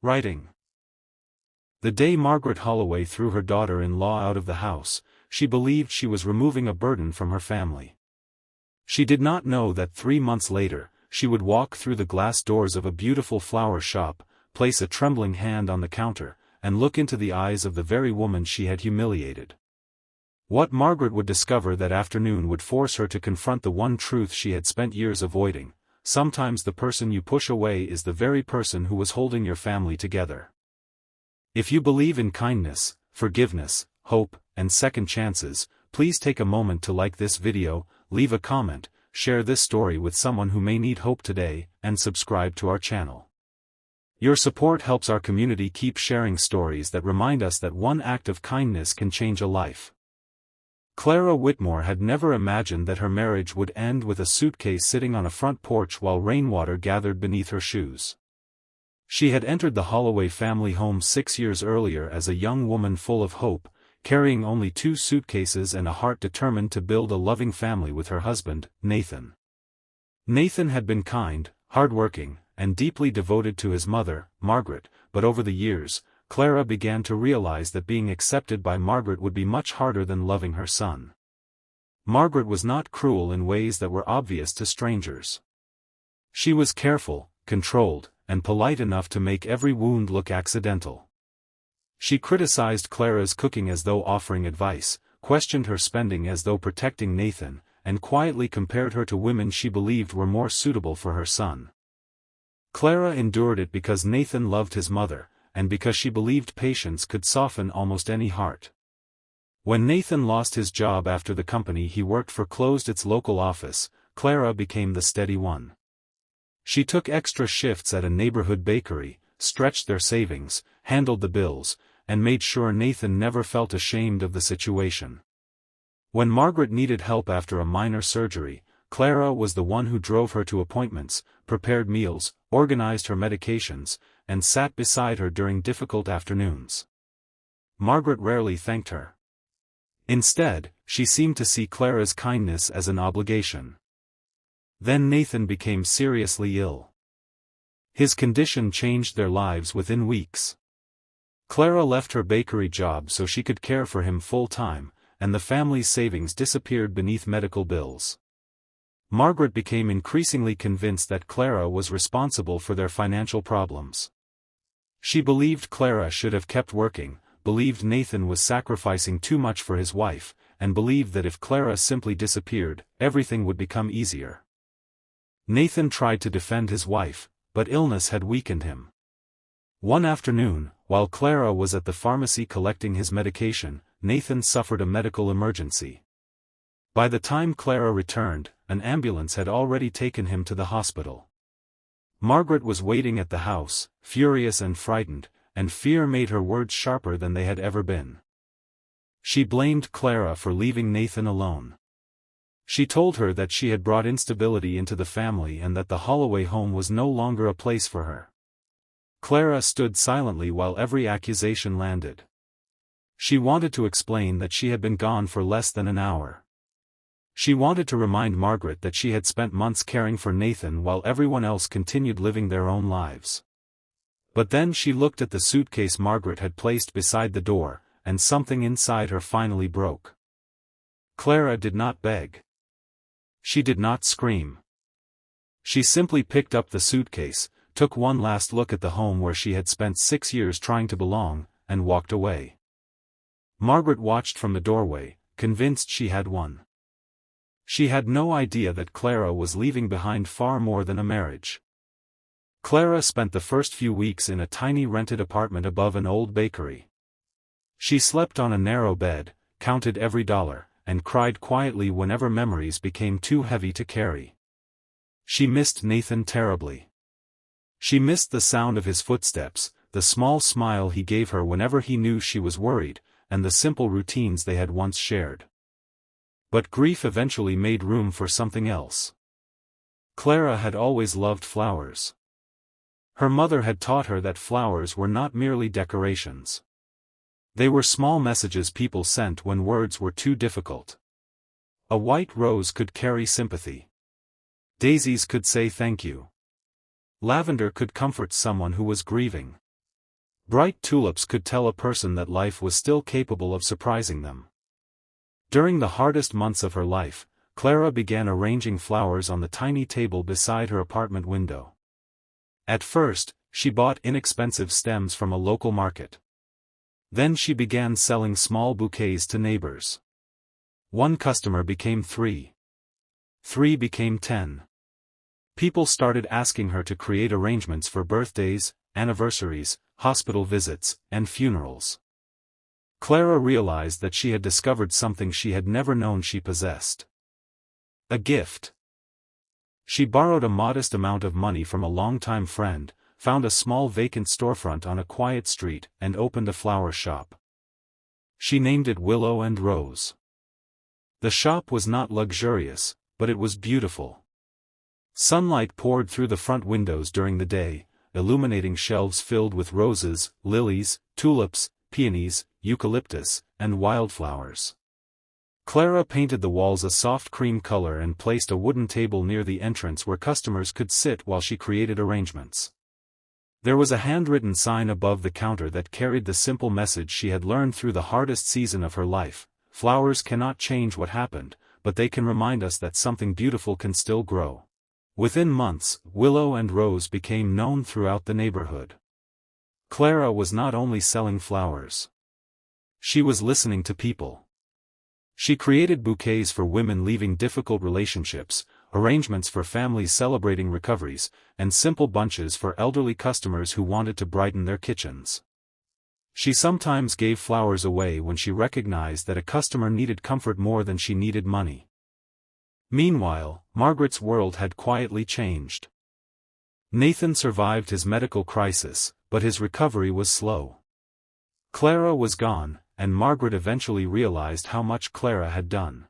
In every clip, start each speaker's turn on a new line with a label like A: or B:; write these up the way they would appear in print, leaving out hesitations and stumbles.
A: Writing. The day Margaret Holloway threw her daughter-in-law out of the house, she believed she was removing a burden from her family. She did not know that 3 months later, she would walk through the glass doors of a beautiful flower shop, place a trembling hand on the counter, and look into the eyes of the very woman she had humiliated. What Margaret would discover that afternoon would force her to confront the one truth she had spent years avoiding: sometimes the person you push away is the very person who was holding your family together. If you believe in kindness, forgiveness, hope, and second chances, please take a moment to like this video, leave a comment, share this story with someone who may need hope today, and subscribe to our channel. Your support helps our community keep sharing stories that remind us that one act of kindness can change a life. Clara Whitmore had never imagined that her marriage would end with a suitcase sitting on a front porch while rainwater gathered beneath her shoes. She had entered the Holloway family home 6 years earlier as a young woman full of hope, carrying only 2 suitcases and a heart determined to build a loving family with her husband, Nathan. Nathan had been kind, hardworking, and deeply devoted to his mother, Margaret, but over the years, Clara began to realize that being accepted by Margaret would be much harder than loving her son. Margaret was not cruel in ways that were obvious to strangers. She was careful, controlled, and polite enough to make every wound look accidental. She criticized Clara's cooking as though offering advice, questioned her spending as though protecting Nathan, and quietly compared her to women she believed were more suitable for her son. Clara endured it because Nathan loved his mother, and because she believed patience could soften almost any heart. When Nathan lost his job after the company he worked for closed its local office, Clara became the steady one. She took extra shifts at a neighborhood bakery, stretched their savings, handled the bills, and made sure Nathan never felt ashamed of the situation. When Margaret needed help after a minor surgery, Clara was the one who drove her to appointments, prepared meals, organized her medications, and sat beside her during difficult afternoons. Margaret rarely thanked her. Instead, she seemed to see Clara's kindness as an obligation. Then Nathan became seriously ill. His condition changed their lives within weeks. Clara left her bakery job so she could care for him full-time, and the family's savings disappeared beneath medical bills. Margaret became increasingly convinced that Clara was responsible for their financial problems. She believed Clara should have kept working, believed Nathan was sacrificing too much for his wife, and believed that if Clara simply disappeared, everything would become easier. Nathan tried to defend his wife, but illness had weakened him. One afternoon, while Clara was at the pharmacy collecting his medication, Nathan suffered a medical emergency. By the time Clara returned, an ambulance had already taken him to the hospital. Margaret was waiting at the house, furious and frightened, and fear made her words sharper than they had ever been. She blamed Clara for leaving Nathan alone. She told her that she had brought instability into the family and that the Holloway home was no longer a place for her. Clara stood silently while every accusation landed. She wanted to explain that she had been gone for less than an hour. She wanted to remind Margaret that she had spent months caring for Nathan while everyone else continued living their own lives. But then she looked at the suitcase Margaret had placed beside the door, and something inside her finally broke. Clara did not beg. She did not scream. She simply picked up the suitcase, took one last look at the home where she had spent 6 years trying to belong, and walked away. Margaret watched from the doorway, convinced she had won. She had no idea that Clara was leaving behind far more than a marriage. Clara spent the first few weeks in a tiny rented apartment above an old bakery. She slept on a narrow bed, counted every dollar, and cried quietly whenever memories became too heavy to carry. She missed Nathan terribly. She missed the sound of his footsteps, the small smile he gave her whenever he knew she was worried, and the simple routines they had once shared. But grief eventually made room for something else. Clara had always loved flowers. Her mother had taught her that flowers were not merely decorations. They were small messages people sent when words were too difficult. A white rose could carry sympathy. Daisies could say thank you. Lavender could comfort someone who was grieving. Bright tulips could tell a person that life was still capable of surprising them. During the hardest months of her life, Clara began arranging flowers on the tiny table beside her apartment window. At first, she bought inexpensive stems from a local market. Then she began selling small bouquets to neighbors. One customer became 3. 3 became 10. People started asking her to create arrangements for birthdays, anniversaries, hospital visits, and funerals. Clara realized that she had discovered something she had never known she possessed. A gift. She borrowed a modest amount of money from a longtime friend, found a small vacant storefront on a quiet street, and opened a flower shop. She named it Willow and Rose. The shop was not luxurious, but it was beautiful. Sunlight poured through the front windows during the day, illuminating shelves filled with roses, lilies, tulips, peonies, eucalyptus, and wildflowers. Clara painted the walls a soft cream color and placed a wooden table near the entrance where customers could sit while she created arrangements. There was a handwritten sign above the counter that carried the simple message she had learned through the hardest season of her life: flowers cannot change what happened, but they can remind us that something beautiful can still grow. Within months, Willow and Rose became known throughout the neighborhood. Clara was not only selling flowers. She was listening to people. She created bouquets for women leaving difficult relationships, arrangements for families celebrating recoveries, and simple bunches for elderly customers who wanted to brighten their kitchens. She sometimes gave flowers away when she recognized that a customer needed comfort more than she needed money. Meanwhile, Margaret's world had quietly changed. Nathan survived his medical crisis, but his recovery was slow. Clara was gone, and Margaret eventually realized how much Clara had done.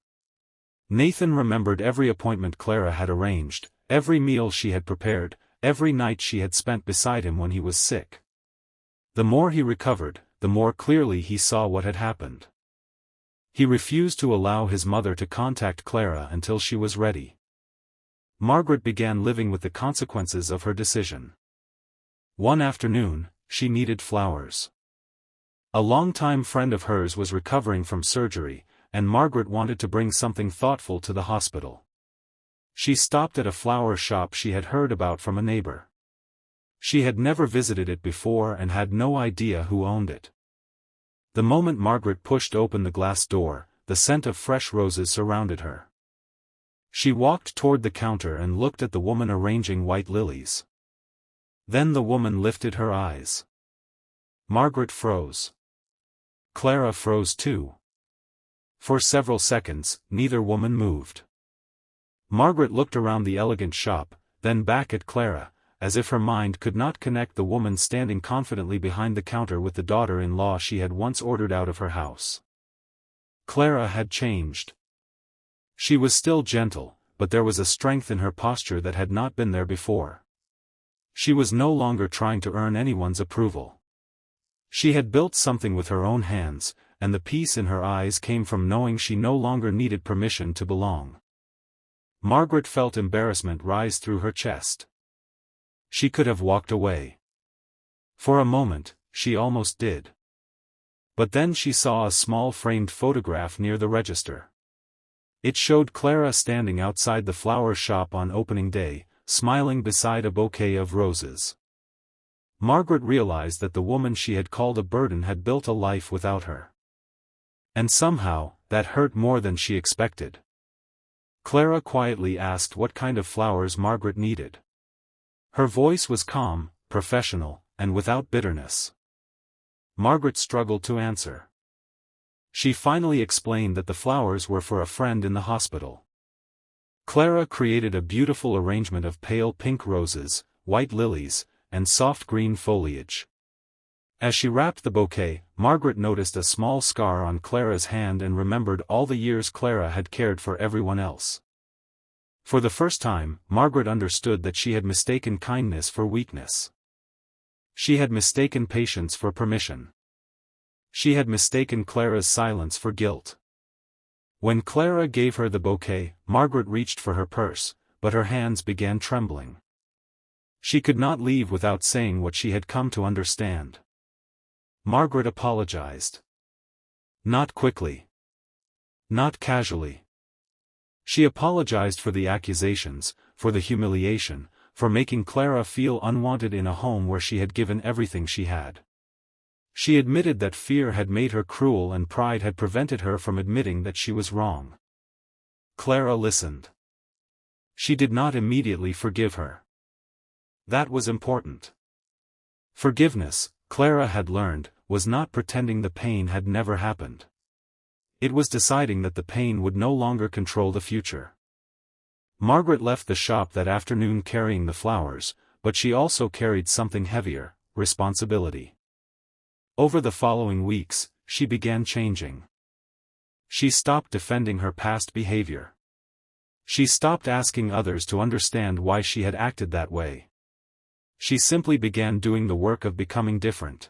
A: Nathan remembered every appointment Clara had arranged, every meal she had prepared, every night she had spent beside him when he was sick. The more he recovered, the more clearly he saw what had happened. He refused to allow his mother to contact Clara until she was ready. Margaret began living with the consequences of her decision. One afternoon, she needed flowers. A longtime friend of hers was recovering from surgery, and Margaret wanted to bring something thoughtful to the hospital. She stopped at a flower shop she had heard about from a neighbor. She had never visited it before and had no idea who owned it. The moment Margaret pushed open the glass door, the scent of fresh roses surrounded her. She walked toward the counter and looked at the woman arranging white lilies. Then the woman lifted her eyes. Margaret froze. Clara froze too. For several seconds, neither woman moved. Margaret looked around the elegant shop, then back at Clara, as if her mind could not connect the woman standing confidently behind the counter with the daughter-in-law she had once ordered out of her house. Clara had changed. She was still gentle, but there was a strength in her posture that had not been there before. She was no longer trying to earn anyone's approval. She had built something with her own hands, and the peace in her eyes came from knowing she no longer needed permission to belong. Margaret felt embarrassment rise through her chest. She could have walked away. For a moment, she almost did. But then she saw a small framed photograph near the register. It showed Clara standing outside the flower shop on opening day, smiling beside a bouquet of roses. Margaret realized that the woman she had called a burden had built a life without her. And somehow, that hurt more than she expected. Clara quietly asked what kind of flowers Margaret needed. Her voice was calm, professional, and without bitterness. Margaret struggled to answer. She finally explained that the flowers were for a friend in the hospital. Clara created a beautiful arrangement of pale pink roses, white lilies, and soft green foliage. As she wrapped the bouquet, Margaret noticed a small scar on Clara's hand and remembered all the years Clara had cared for everyone else. For the first time, Margaret understood that she had mistaken kindness for weakness. She had mistaken patience for permission. She had mistaken Clara's silence for guilt. When Clara gave her the bouquet, Margaret reached for her purse, but her hands began trembling. She could not leave without saying what she had come to understand. Margaret apologized. Not quickly. Not casually. She apologized for the accusations, for the humiliation, for making Clara feel unwanted in a home where she had given everything she had. She admitted that fear had made her cruel and pride had prevented her from admitting that she was wrong. Clara listened. She did not immediately forgive her. That was important. Forgiveness, Clara had learned, was not pretending the pain had never happened. It was deciding that the pain would no longer control the future. Margaret left the shop that afternoon carrying the flowers, but she also carried something heavier, responsibility. Over the following weeks, she began changing. She stopped defending her past behavior. She stopped asking others to understand why she had acted that way. She simply began doing the work of becoming different.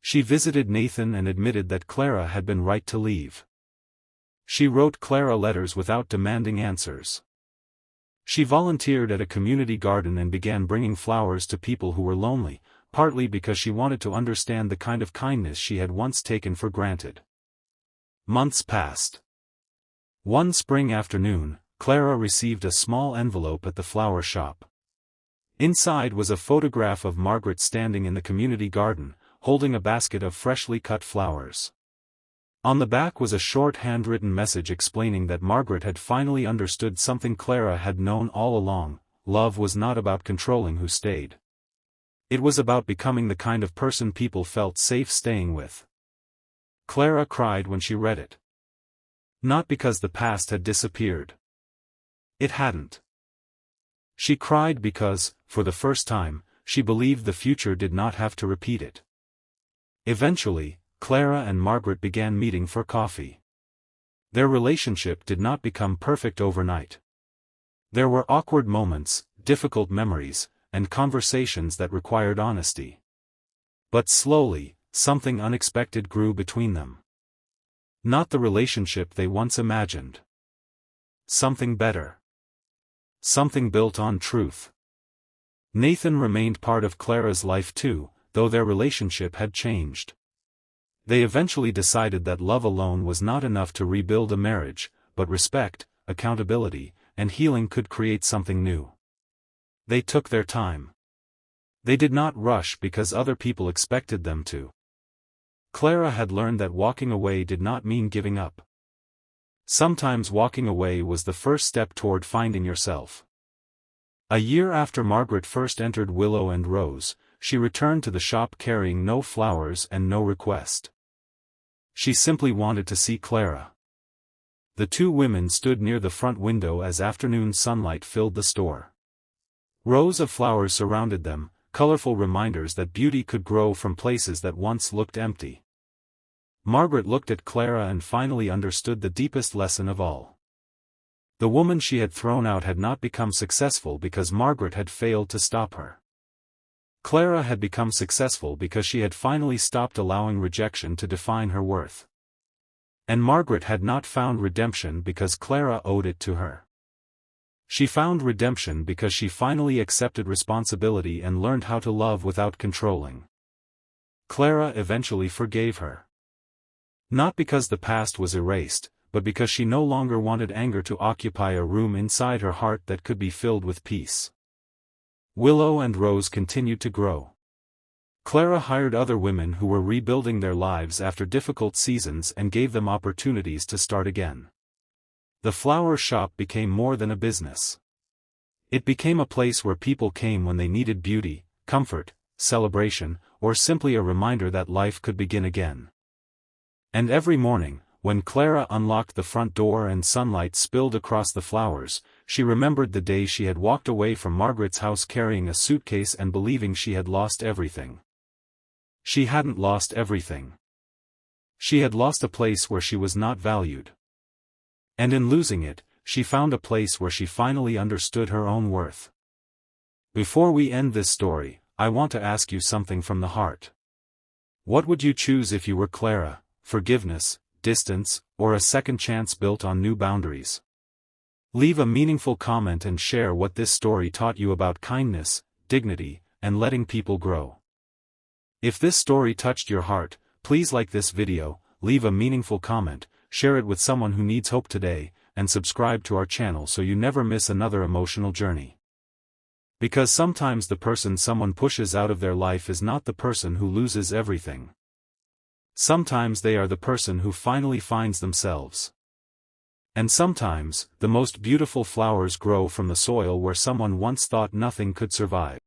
A: She visited Nathan and admitted that Clara had been right to leave. She wrote Clara letters without demanding answers. She volunteered at a community garden and began bringing flowers to people who were lonely, partly because she wanted to understand the kind of kindness she had once taken for granted. Months passed. One spring afternoon, Clara received a small envelope at the flower shop. Inside was a photograph of Margaret standing in the community garden, holding a basket of freshly cut flowers. On the back was a short handwritten message explaining that Margaret had finally understood something Clara had known all along: love was not about controlling who stayed. It was about becoming the kind of person people felt safe staying with. Clara cried when she read it. Not because the past had disappeared. It hadn't. She cried because, for the first time, she believed the future did not have to repeat it. Eventually, Clara and Margaret began meeting for coffee. Their relationship did not become perfect overnight. There were awkward moments, difficult memories, and conversations that required honesty. But slowly, something unexpected grew between them. Not the relationship they once imagined. Something better. Something built on truth. Nathan remained part of Clara's life too, though their relationship had changed. They eventually decided that love alone was not enough to rebuild a marriage, but respect, accountability, and healing could create something new. They took their time. They did not rush because other people expected them to. Clara had learned that walking away did not mean giving up. Sometimes walking away was the first step toward finding yourself. A year after Margaret first entered Willow and Rose, she returned to the shop carrying no flowers and no request. She simply wanted to see Clara. The two women stood near the front window as afternoon sunlight filled the store. Rows of flowers surrounded them, colorful reminders that beauty could grow from places that once looked empty. Margaret looked at Clara and finally understood the deepest lesson of all. The woman she had thrown out had not become successful because Margaret had failed to stop her. Clara had become successful because she had finally stopped allowing rejection to define her worth. And Margaret had not found redemption because Clara owed it to her. She found redemption because she finally accepted responsibility and learned how to love without controlling. Clara eventually forgave her. Not because the past was erased, but because she no longer wanted anger to occupy a room inside her heart that could be filled with peace. Willow and Rose continued to grow. Clara hired other women who were rebuilding their lives after difficult seasons and gave them opportunities to start again. The flower shop became more than a business. It became a place where people came when they needed beauty, comfort, celebration, or simply a reminder that life could begin again. And every morning, when Clara unlocked the front door and sunlight spilled across the flowers, she remembered the day she had walked away from Margaret's house carrying a suitcase and believing she had lost everything. She hadn't lost everything. She had lost a place where she was not valued. And in losing it, she found a place where she finally understood her own worth. Before we end this story, I want to ask you something from the heart. What would you choose if you were Clara? Forgiveness, distance, or a second chance built on new boundaries? Leave a meaningful comment and share what this story taught you about kindness, dignity, and letting people grow. If this story touched your heart, please like this video, leave a meaningful comment, share it with someone who needs hope today, and subscribe to our channel so you never miss another emotional journey. Because sometimes the person someone pushes out of their life is not the person who loses everything. Sometimes they are the person who finally finds themselves. And sometimes, the most beautiful flowers grow from the soil where someone once thought nothing could survive.